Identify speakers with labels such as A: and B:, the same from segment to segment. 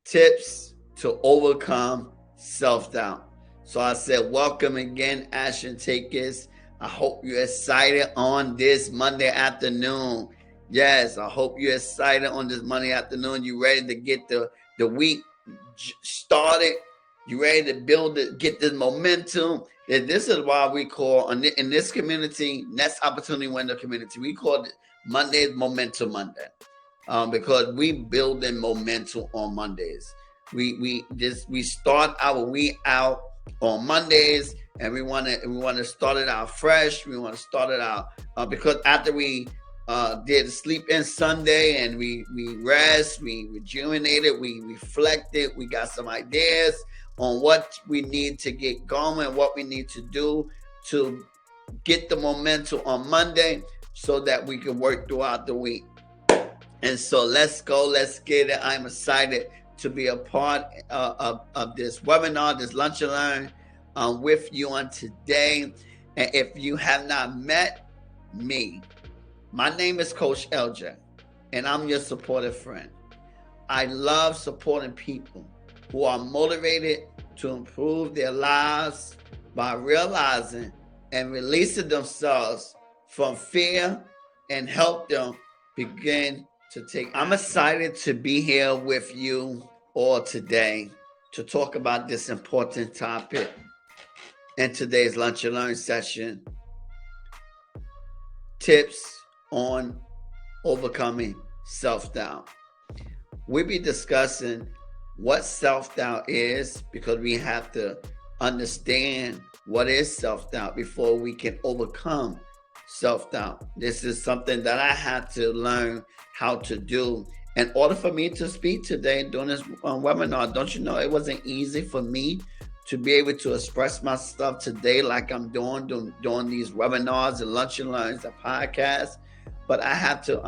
A: tips to overcome self-doubt. So I said, welcome again, action takers. I hope you're excited on this Monday afternoon. Yes, I hope you're excited on this Monday afternoon. You ready to get the week started? You ready to build it, get this momentum? This is why we call in this community, next opportunity window community, we call it Monday's Momentum Monday. Because we building momentum on Mondays. We start our week out on Mondays, and we want to start it out fresh. We want to start it out because after we did sleep in Sunday and we rest, we rejuvenated, we reflected, we got some ideas on what we need to get going, what we need to do to get the momentum on Monday so that we can work throughout the week. And so let's go, let's get it. I'm excited to be a part of this webinar, this Lunch and Learn with you on today. And if you have not met me, my name is Coach LJ, and I'm your supportive friend. I love supporting people who are motivated to improve their lives by realizing and releasing themselves from fear and help them begin to take. I'm excited to be here with you all today to talk about this important topic in today's Lunch and Learn session. Tips on overcoming self-doubt. We'll be discussing what self-doubt is because we have to understand what is self-doubt before we can overcome self-doubt. This is something that I had to learn how to do in order for me to speak today during this webinar. Don't you know it wasn't easy for me to be able to express my stuff today like I'm doing these webinars and Lunch and Learns, the podcast. But I had to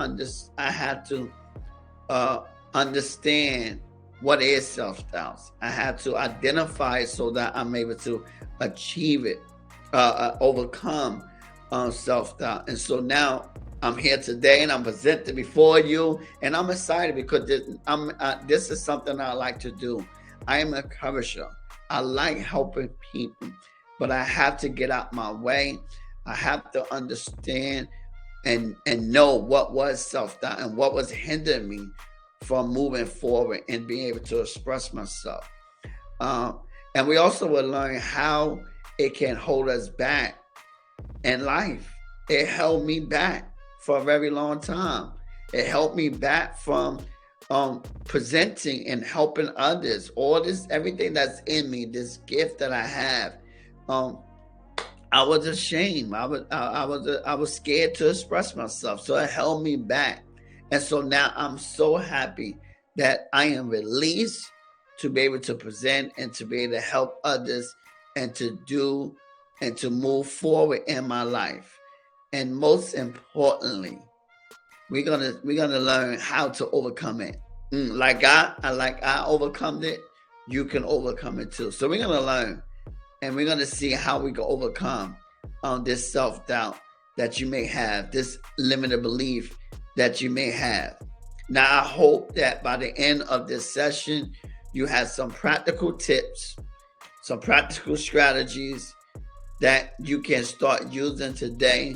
A: understand what is self-doubt. I had to identify it so that I'm able to achieve it, overcome self-doubt. And so now I'm here today and I'm presented before you, and I'm excited because this is something I like to do. I am a encourager. I like helping people, but I have to get out my way. I have to understand and know what was self-doubt and what was hindering me from moving forward and being able to express myself. And we also will learn how it can hold us back in life. It held me back for a very long time. It held me back from presenting and helping others. Everything that's in me, this gift that I have. I was ashamed. I was scared to express myself. So it held me back. And so now I'm so happy that I am released to be able to present and to be able to help others and to do and to move forward in my life. And most importantly, we're gonna learn how to overcome it. Like I overcome it, you can overcome it too. So we're gonna learn, and we're gonna see how we can overcome this self-doubt that you may have, this limited belief that you may have. Now, I hope that by the end of this session, you have some practical tips, some practical strategies that you can start using today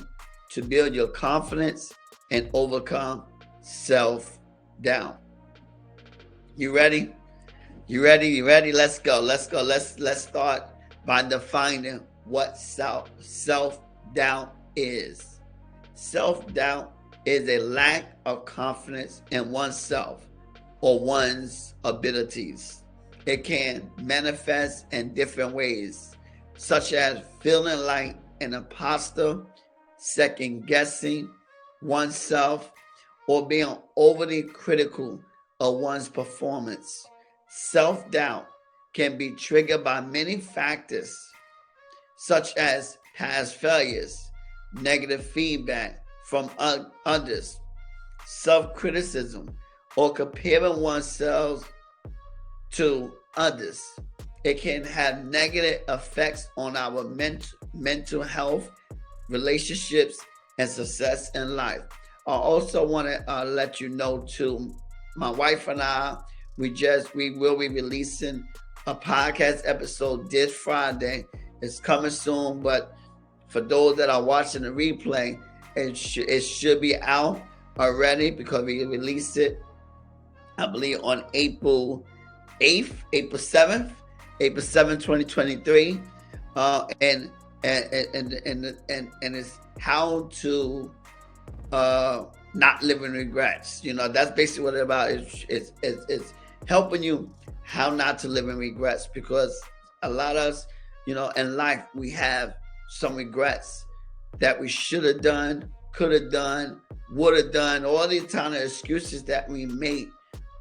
A: to build your confidence and overcome self-doubt. You ready? You ready? Let's go. Let's start by defining what self-doubt is. Self-doubt is a lack of confidence in oneself or one's abilities. It can manifest in different ways, such as feeling like an imposter, second-guessing oneself, or being overly critical of one's performance. Self-doubt can be triggered by many factors, such as past failures, negative feedback from others, self-criticism, or comparing oneself to others. It can have negative effects on our mental health, relationships, and success in life. I also want to let you know too, my wife and I, We will be releasing a podcast episode this Friday. It's coming soon, but for those that are watching the replay, it should be out already because we released it, I believe, on April 8th, April 7th, 2023. And it's how to not live in regrets. That's basically what it's about. It's helping you how not to live in regrets, because a lot of us, in life, we have some regrets that we should have done, could have done, would have done, all these kind of excuses that we make,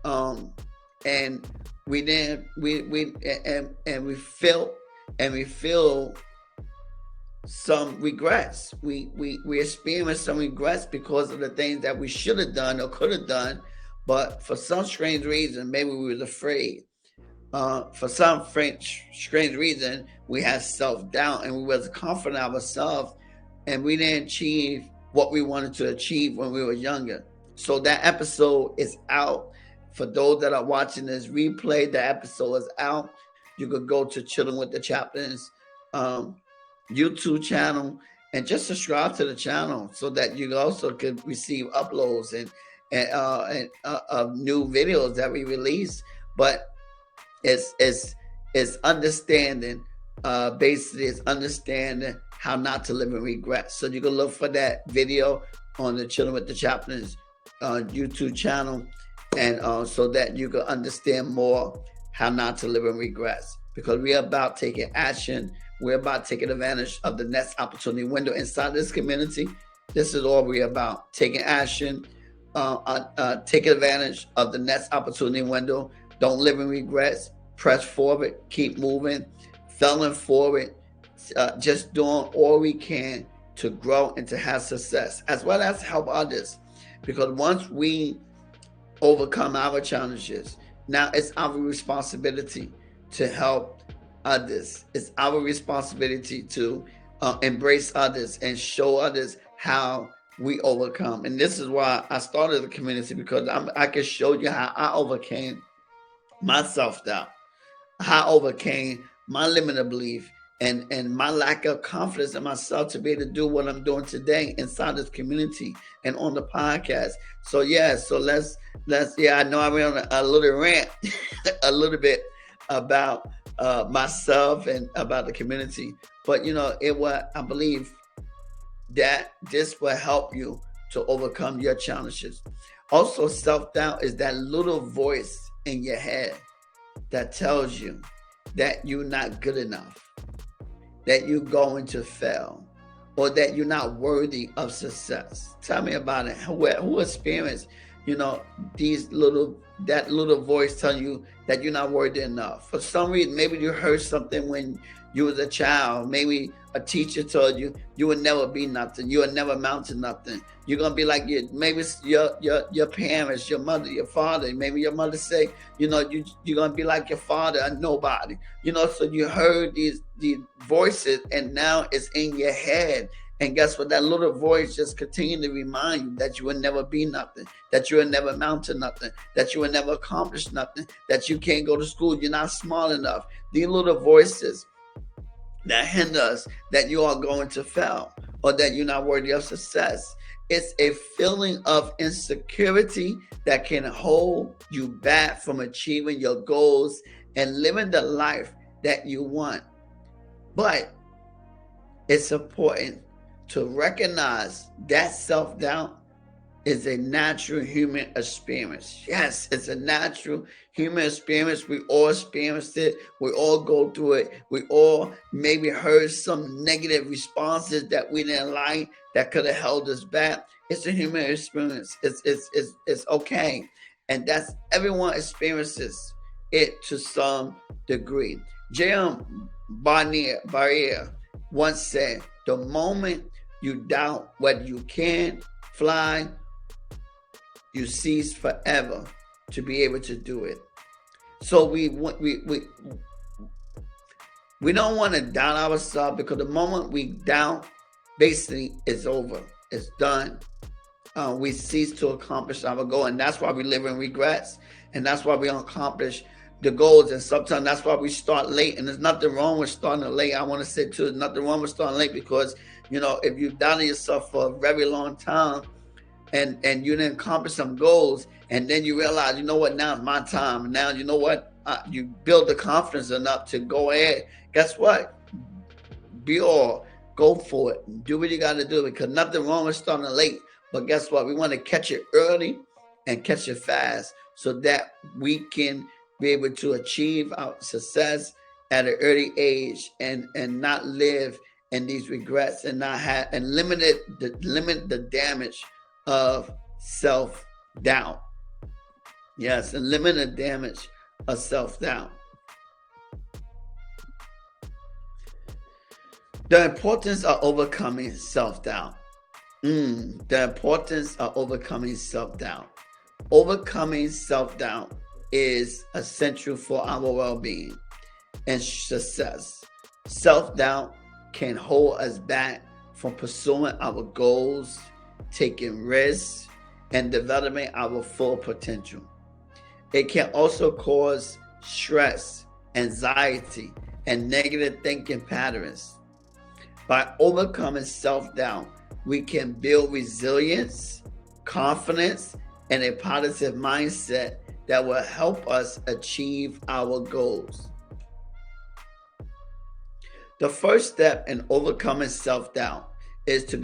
A: and we feel some regrets. We experience some regrets because of the things that we should have done or could have done, but for some strange reason, maybe we was afraid. For some strange reason, we had self-doubt and we wasn't confident of ourselves, and we didn't achieve what we wanted to achieve when we were younger. So that episode is out. For those that are watching this replay, the episode is out. You could go to Chilling with the Chaplains YouTube channel and just subscribe to the channel so that you also could receive uploads and of new videos that we release. But it's understanding, basically it's understanding how not to live in regret. So you can look for that video on the Chilling with the Chaplains YouTube channel, and so that you can understand more how not to live in regrets, because we're about taking action. We're about taking advantage of the next opportunity window inside this community. This is all we're about, taking action, taking advantage of the next opportunity window. Don't live in regrets. Press forward, keep moving, failing forward, just doing all we can to grow and to have success, as well as help others. Because once we overcome our challenges, now it's our responsibility to help others. It's our responsibility to embrace others and show others how we overcome. And this is why I started the community, because I can show you how I overcame my self-doubt, how I overcame my limited belief and my lack of confidence in myself to be able to do what I'm doing today inside this community and on the podcast. So let's I know I went on a little rant a little bit about myself and about the community, but I believe that this will help you to overcome your challenges. Also, self-doubt is that little voice in your head that tells you that you're not good enough, that you're going to fail, or that you're not worthy of success. Tell me about it. Who experienced, that little voice telling you that you're not worthy enough? For some reason, maybe you heard something when you was a child. Maybe a teacher told you you would never be nothing. You would never amount to nothing. You're gonna be like maybe your parents, your mother, your father. Maybe your mother say, you're gonna be like your father, a nobody. So you heard these voices, and now it's in your head. And guess what? That little voice just continues to remind you that you will never be nothing, that you will never amount to nothing, that you will never accomplish nothing, that you can't go to school, you're not smart enough. These little voices that hinder us, that you are going to fail, or that you're not worthy of success. It's a feeling of insecurity that can hold you back from achieving your goals and living the life that you want. But it's important to recognize that self-doubt is a natural human experience. Yes, it's a natural human experience. We all experienced it. We all go through it. We all maybe heard some negative responses that we didn't like that could have held us back. It's a human experience. It's okay. And that's, everyone experiences it to some degree. J.M. Barrier once said, the moment you doubt whether you can fly, you cease forever to be able to do it. So we don't want to doubt ourselves, because the moment we doubt, basically it's over. It's done. We cease to accomplish our goal, and that's why we live in regrets. And that's why we don't accomplish the goals. And sometimes that's why we start late. And there's nothing wrong with starting late. I want to say too, there's nothing wrong with starting late, because, if you've done it yourself for a very long time, and you didn't accomplish some goals, and then you realize, now it's my time. Now, you build the confidence enough to go ahead. Guess what? Go for it. Do what you got to do, because nothing wrong with starting late. But guess what? We want to catch it early and catch it fast, so that we can be able to achieve our success at an early age, and not live in these regrets, and not have, and limit the damage of self-doubt. Yes, and limit the damage of self-doubt. The importance of overcoming self-doubt. The importance of overcoming self-doubt. Overcoming self-doubt is essential for our well-being and success. Self-doubt can hold us back from pursuing our goals, taking risks, and developing our full potential. It can also cause stress, anxiety, and negative thinking patterns. By overcoming self-doubt, we can build resilience, confidence, and a positive mindset that will help us achieve our goals. The first step in overcoming self-doubt is to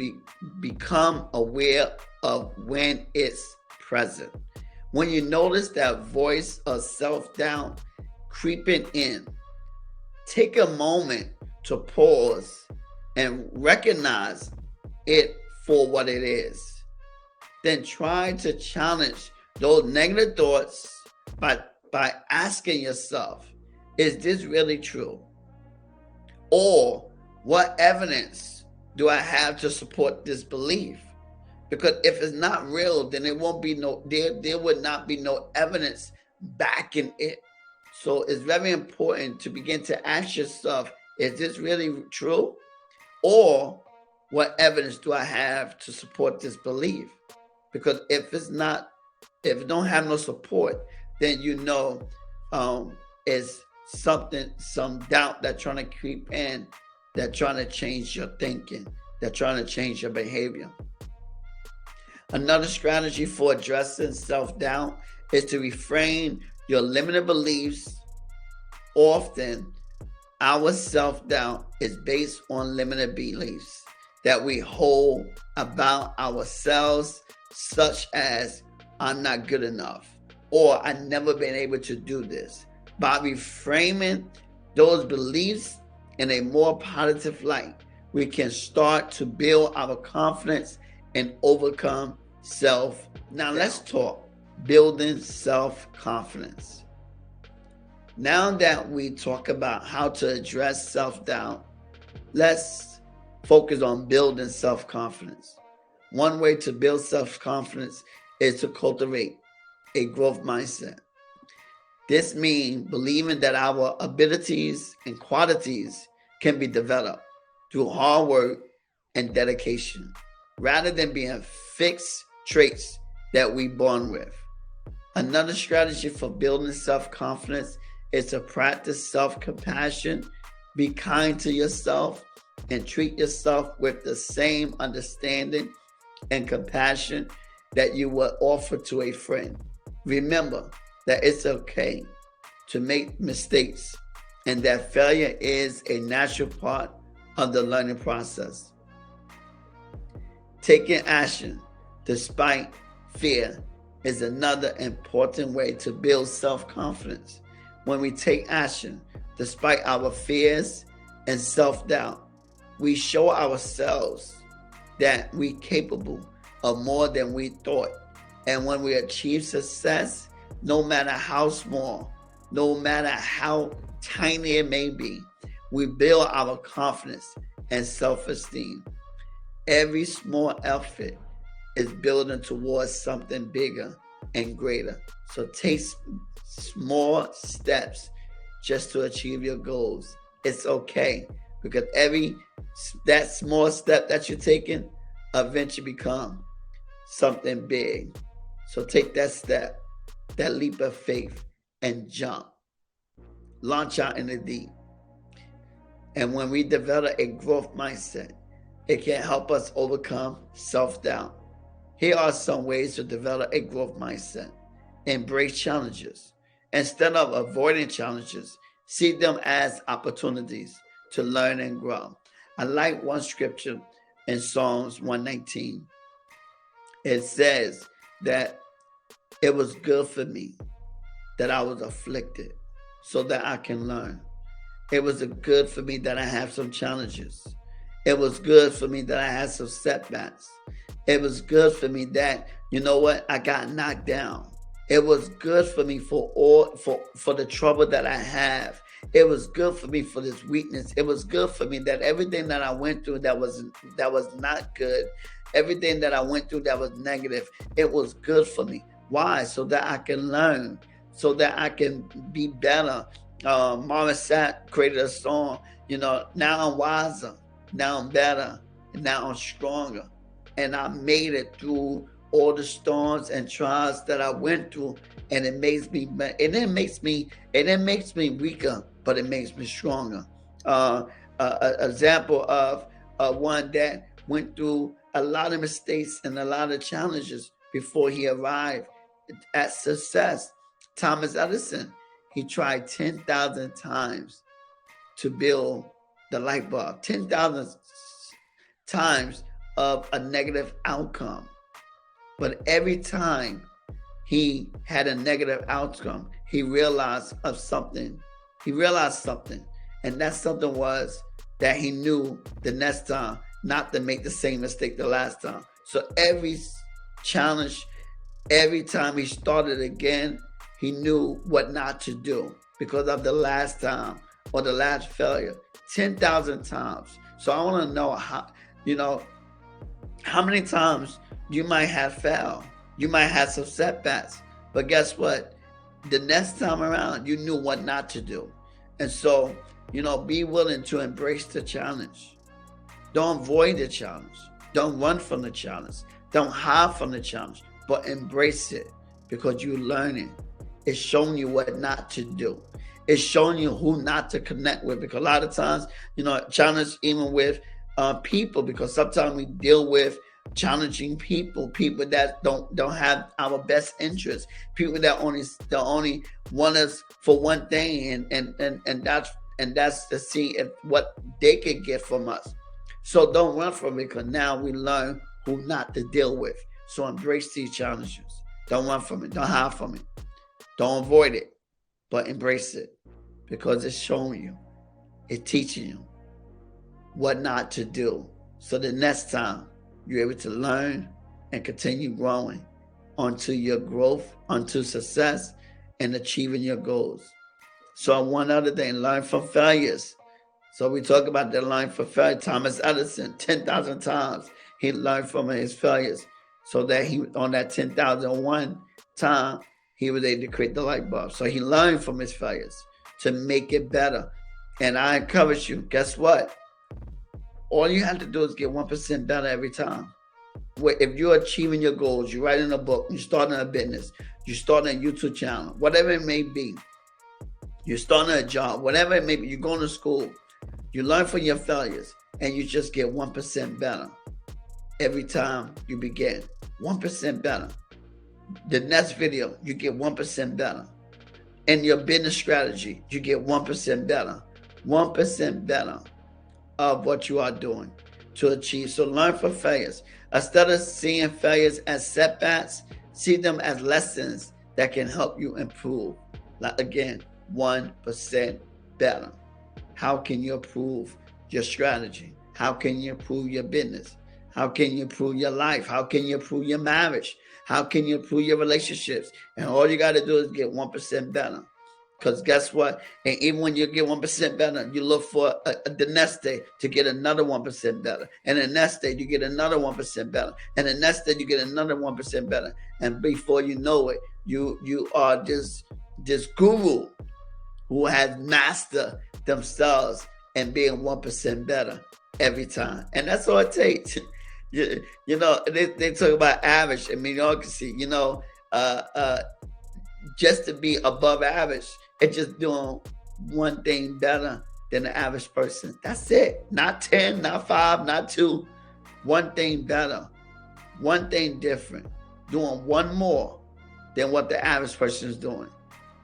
A: become aware of when it's present. When you notice that voice of self-doubt creeping in, take a moment to pause and recognize it for what it is. Then try to challenge those negative thoughts by asking yourself, is this really true? Or what evidence do I have to support this belief? Because if it's not real, then there would not be no evidence backing it. So it's very important to begin to ask yourself, is this really true? Or what evidence do I have to support this belief? Because if it don't have no support, then it's some doubt that's trying to creep in, that's trying to change your thinking, that's trying to change your behavior. Another strategy for addressing self-doubt is to reframe your limited beliefs. Often, our self-doubt is based on limited beliefs that we hold about ourselves, such as, I'm not good enough, or I've never been able to do this. By reframing those beliefs in a more positive light, we can start to build our confidence and overcome self-doubt. Now let's talk building self-confidence. Now that we talk about how to address self-doubt, let's focus on building self-confidence. One way to build self-confidence is to cultivate a growth mindset. This means believing that our abilities and qualities can be developed through hard work and dedication, rather than being fixed traits that we're born with. Another strategy for building self-confidence is to practice self-compassion. Be kind to yourself and treat yourself with the same understanding and compassion that you would offer to a friend. Remember that it's okay to make mistakes and that failure is a natural part of the learning process. Taking action despite fear is another important way to build self-confidence. When we take action despite our fears and self-doubt, we show ourselves that we're capable of more than we thought. And when we achieve success, no matter how small, no matter how tiny it may be, we build our confidence and self-esteem. Every small effort is building towards something bigger and greater. So take small steps just to achieve your goals. It's okay, because that small step that you're taking eventually become something big. So take that step that leap of faith and jump, launch out in the deep. And when we develop a growth mindset, it can help us overcome self-doubt. Here are some ways to develop a growth mindset. Embrace challenges. Instead of avoiding challenges, see them as opportunities to learn and grow. I like one scripture in Psalms 119. It says that it was good for me that I was afflicted so that I can learn. It was good for me that I have some challenges. It was good for me that I had some setbacks. It was good for me that, you know what, I got knocked down. It was good for me for the trouble that I have. It was good for me for this weakness. It was good for me that everything that I went through that was not good, everything that I went through that was negative, it was good for me. Why? So that I can learn, so that I can be better. Marvin Sapp created a song, now I'm wiser, now I'm better, and now I'm stronger. And I made it through all the storms and trials that I went through, and it makes me, it makes me weaker, but it makes me stronger. Example of one that went through a lot of mistakes and a lot of challenges before he arrived at success. Thomas Edison, he tried 10,000 times to build the light bulb, 10,000 times of a negative outcome. But every time he had a negative outcome, he realized something. And that something was that he knew the next time not to make the same mistake the last time. So every challenge, every time he started again, he knew what not to do because of the last time or the last failure, 10,000 times. So I want to know how many times you might have failed. You might have some setbacks. But guess what? The next time around, you knew what not to do. And so, be willing to embrace the challenge. Don't avoid the challenge. Don't run from the challenge. Don't hide from the challenge, but embrace it because you're learning. It's showing you what not to do. It's showing you who not to connect with, because a lot of times, challenge even with people, because sometimes we deal with challenging people that don't have our best interests, people that only want us for one thing, and that's to see if what they can get from us. So don't run from it, because now we learn who not to deal with. So embrace these challenges. Don't run from it. Don't hide from it. Don't avoid it, but embrace it, because it's showing you, it's teaching you what not to do. So the next time you're able to learn and continue growing onto your growth, onto success, and achieving your goals. So one other thing, learn from failures. So we talk about the learn from failure. Thomas Edison, 10,000 times he learned from his failures, so that he, on that 10,001 time, he was able to create the light bulb. So he learned from his failures to make it better. And I encourage you, guess what? All you have to do is get 1% better every time. If you're achieving your goals, you're writing a book, you're starting a business, you're starting a YouTube channel, whatever it may be, you're starting a job, whatever it may be, you're going to school, you learn from your failures, and you just get 1% better every time you begin. 1% better. The next video, you get 1% better. In your business strategy, you get 1% better. 1% better of what you are doing to achieve. So learn from failures. Instead of seeing failures as setbacks, see them as lessons that can help you improve. Like again, 1% better. How can you improve your strategy? How can you improve your business? How can you improve your life? How can you improve your marriage? How can you improve your relationships? And all you got to do is get 1% better. Because guess what? And even when you get 1% better, you look for the next day to get another 1% better. And the next day, you get another 1% better. And the next day, you get another 1% better. And before you know it, you are this guru who has mastered themselves and being 1% better every time. And that's all it takes. They talk about average and mediocrity. just to be above average. It's just doing one thing better than the average person. That's it. Not 10, not 5, not 2. One thing better, one thing different, doing one more than what the average person is doing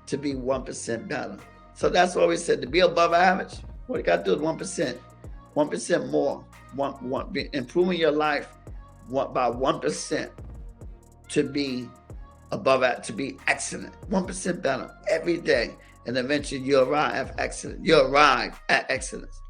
A: to be 1% better. So that's what we said, to be above average, what you got to do is 1%. 1% more, improving your life by 1% to be above that, to be excellent. 1% better every day. And eventually you'll arrive at excellence.